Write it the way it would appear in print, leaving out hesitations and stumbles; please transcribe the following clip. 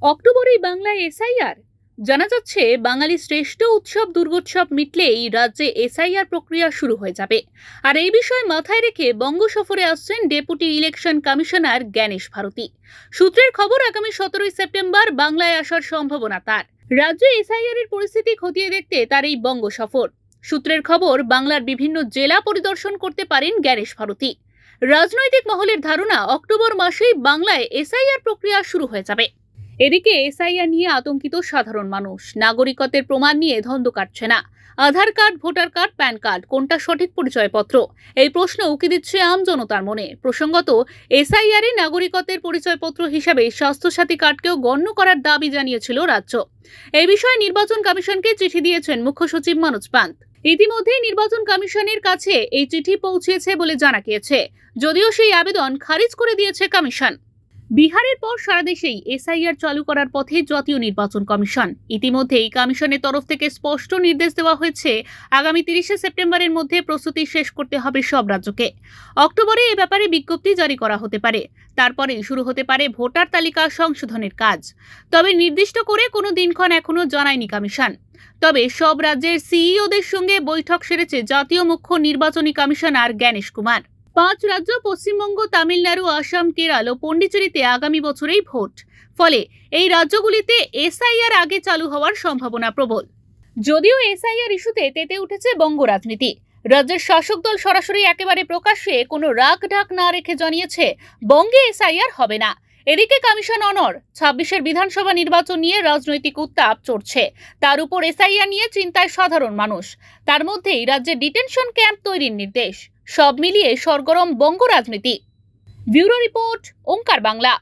অক্টোবরেই বাংলায় এসআইআর। জানা যাচ্ছে বাঙালি শ্রেষ্ঠ উৎসব দুর্গোৎসব মিটলেই রাজ্যে এসআইআর প্রক্রিয়া শুরু হয়ে যাবে। আর এই বিষয় মাথায় রেখে বঙ্গ সফরে আসছেন deputy election commissioner Gyanesh Bharati. সূত্রের খবর, আগামী 17 সেপ্টেম্বর বাংলায় আসার সম্ভাবনা তার। রাজ্যে এসআইআর এর পরিস্থিতি খতিয়ে দেখতে তার এই বঙ্গ সফর। সূত্রের খবর, বাংলার বিভিন্ন জেলা পরিদর্শন করতে পারেন জ্ঞানেশ ভারতী। রাজনৈতিক মহলের ধারণা, অক্টোবর মাসেই বাংলায় এসআইআর প্রক্রিয়া শুরু হয়ে যাবে। এদিকে এসআইআর নিয়ে আতঙ্কিত সাধারণ মানুষ। নাগরিকত্বের প্রমাণ নিয়ে ধন্দ কাটছে না। Aadhaar card, voter card, PAN card, কোনটা সঠিক পরিচয়পত্র? এই প্রশ্ন উকি দিচ্ছে আম জনতার মনে। প্রসঙ্গত, এসআইআর এ নাগরিকত্বের পরিচয়পত্র হিসাবে স্বাস্থ্যসাথী কার্ডকেও গণ্য করার দাবি জানিয়েছিল রাজ্য। এই বিষয়ে নির্বাচন কমিশনকে চিঠি দিয়েছেন মুখ্য সচিব মনোজ পান্ত। ইতিমধ্যেই নির্বাচন কমিশনের কাছে এই চিঠি পৌঁছেছে বলে জানা গিয়েছে, যদিও সেই আবেদন খারিজ করে দিয়েছে কমিশন। বিহারের পর সারা দেশেই এসআইআর চালু করার পথে জাতীয় নির্বাচন কমিশন। ইতিমধ্যেই কমিশনের তরফ থেকে স্পষ্ট নির্দেশ দেওয়া হয়েছে, আগামী 30 সেপ্টেম্বরের মধ্যে প্রস্তুতি শেষ করতে হবে সব রাজ্যকে। অক্টোবরে এ ব্যাপারে বিজ্ঞপ্তি জারি করা হতে পারে। তারপরেই শুরু হতে পারে ভোটার তালিকা সংশোধনের কাজ। তবে নির্দিষ্ট করে কোনো দিনক্ষণ এখনো জানায়নি কমিশন। তবে সব রাজ্যের সিইওদের সঙ্গে বৈঠক সেরেছে জাতীয় মুখ্য নির্বাচনী কমিশনার জ্ঞানেশ কুমার। 5 রাজ্য পশ্চিমবঙ্গ, তামিলনাড়ু, আসাম, কেরল ও পন্ডিচেরিতে আগামী বছরেই ভোট। ফলে এই রাজ্যগুলিতে এসআইআর আগে চালু হওয়ার সম্ভাবনা প্রবল। যদিও এসআইআর ইস্যুতে তেতে উঠেছে বঙ্গ রাজনীতি। রাজ্যের শাসক দল সরাসরি একেবারে প্রকাশ্যে কোনো রাগ ঢাক না রেখে জানিয়েছে, বঙ্গে এসআইআর হবে না। এদিকে কমিশন অনড়। 26 বিধানসভা নির্বাচন নিয়ে রাজনৈতিক উত্তাপ চড়ছে। তার উপর এসআইআর নিয়ে চিন্তায় সাধারণ মানুষ। তার মধ্যেই রাজ্যে ডিটেনশন ক্যাম্প তৈরির নির্দেশ। সব মিলিয়ে সরগরম বঙ্গ রাজনীতি। ব্যুরো রিপোর্ট, ওঙ্কার বাংলা।